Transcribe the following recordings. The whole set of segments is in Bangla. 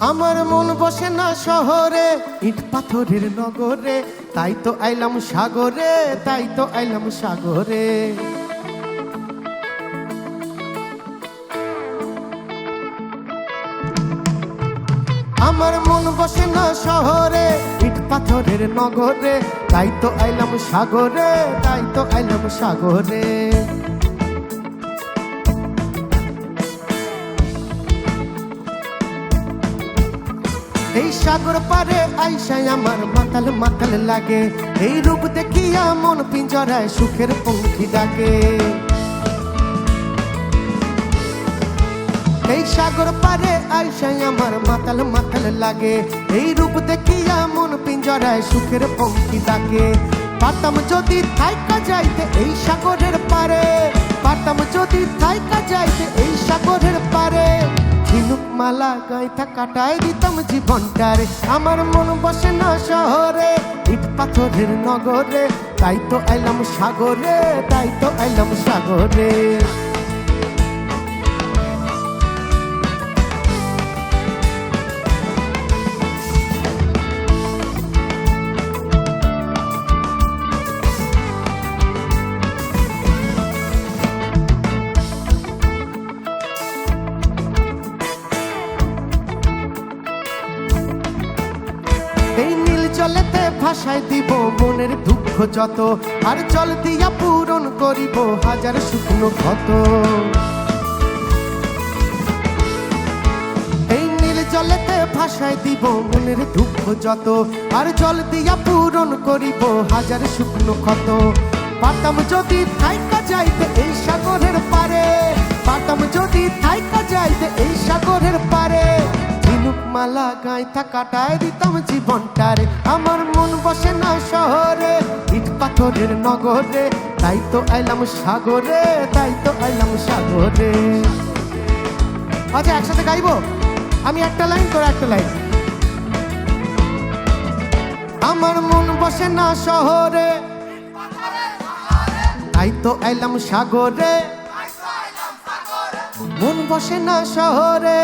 আমার মন বসে না শহরে, ইট পাথরের নগরে, তাই তো আইলাম সাগরে, তাই তো আইলাম সাগরে। আমার মন বসে না শহরে, ইট পাথরের নগরে, তাই তো আইলাম সাগরে, তাই তো আইলাম সাগরে। এই সাগর পারে আইসায় আমার মাতাল মাতাল লাগে, এই রূপ দেখিয়া মন পিঞ্জরায় সুখের পঙ্খী ডাকে। এই সাগর পারে আইসায় আমার মাতাল মাতাল লাগে, এই রূপ দেখিয়া মন পিঞ্জরায় সুখের পঙ্খী ডাকে। পারতাম যদি থাইকা যাইতে এই সাগরের পারে, পারতাম যদি থাইকা যাইতে এই সাগরের পারে, ঝিনুক মালা গাইথা কাটায় দিতাম জীবনটারে। আমার মন বসে না শহরে, ইট পাথরের নগরে, তাই তো আইলাম সাগরে, তাই তো আইলাম সাগরে। এই নীল জলেতে ভাসায় দিব মনের দুঃখ যত, আর জল দিয়া পূরণ করিব হাজার শুকনো ক্ষত। এই নীল জলেতে ভাসায় দিব মনের দুঃখ যত, আর জল দিয়া পূরণ করিব হাজার শুকনো ক্ষত। পারতাম যদি থাইকা যাইতে এই সাগরের পারে, পারতাম যদি থাইকা যাইতে এই সাগরের পারে, ঝিনুক মালা গাইথা কাটায় দিতাম জীবনটারে। আমার মন বসে না শহরে, ইট পাথরের নগরে, তাই তো আইলাম সাগরে, তাই তো আইলাম সাগরে। আচ্ছা একসাথে গাইবো, আমি একটা লাইন তোর একটা লাইন। আমার মন বসে না শহরে, তাই তো আইলাম সাগরে। মন বসে না শহরে,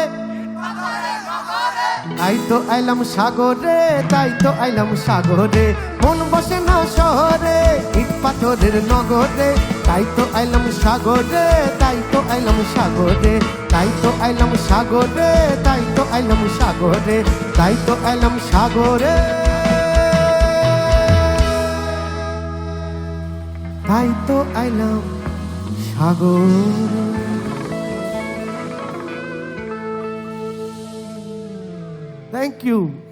তাই তো আইলাম সাগরে, তাই তো আইলাম সাগরে। মন বসে না শহরে, ইট পাথরের নগরে, তাই তো আইলাম সাগরে, তাই তো আইলাম সাগরে, তাই তো আইলাম সাগরে, তাই তো আইলাম সাগরে, তাই তো আইলাম সাগরে, তাই তো আইলাম সাগরে। Thank you.